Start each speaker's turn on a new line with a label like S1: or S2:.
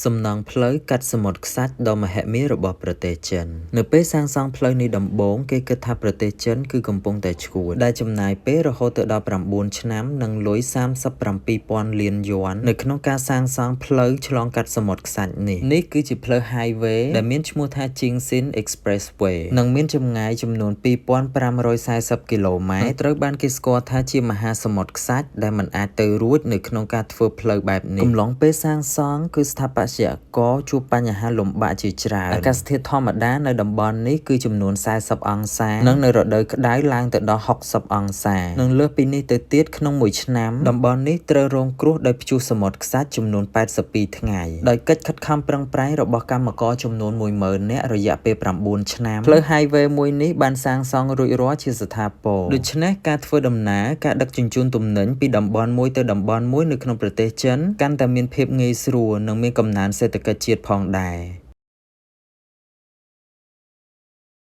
S1: សំណង់ផ្លូវកាត់សមុទ្រខ្សាច់ដ៏មហិមារបស់ប្រទេសចិននៅពេលសាងសង់ផ្លូវនេះដំបូងគេគិតថាប្រទេសចិនគឺកំពុងតែឈួតដែលចំណាយពេលរហូតទៅដល់9ឆ្នាំនិងលុយ37,000 លានយួននៅក្នុងការសាងសង់ផ្លូវឆ្លងកាត់សមុទ្រខ្សាច់នេះគឺជាផ្លូវ Highway ដែលមានឈ្មោះថា Jingxin Expressway និងមានចម្ងាយចំនួន2540គីឡូម៉ែត្រត្រូវបានគេស្គាល់ថាជាមហាសមុទ្រខ្សាច់ដែលមិនអាចទៅរួចនៅក្នុងការធ្វើផ្លូវបែបនេះកំឡុងពេលសាងសង់គឺស្ថាបត្យករជួបបញ្ហាលំបាកជាច្រើនអាកាសធាតុធម្មតានៅតំបន់នេះគឺចំនួន40អង្សានិងនៅរដូវក្តៅឡើងទៅដល់60អង្សានិងលើសពីនេះទៅទៀតក្នុងមួយឆ្នាំតំបន់នេះត្រូវរងគ្រោះដោយព្យុះសមុទ្រខ្សាច់ចំនួន82ថ្ងៃដោយកិច្ចខិតខំប្រឹងប្រែងរបស់កម្មករចំនួន10000នាក់រយៈពេល9ឆ្នាំផ្លូវ Highway មួយនេះបានសាងសង់រួចរាល់ជាស្ថាពរដូច្នេះការធ្វើដំណើរការដឹកជញ្ជូនទំនិញពីតំបន់មួយទៅតំបន់មួយនៅក្នុងប្រទេសចិនកាន់តែមានភាពងាយស្រួលនិងមានកំណើនសេដ្ឋកិច្ចជាតិផងដែរ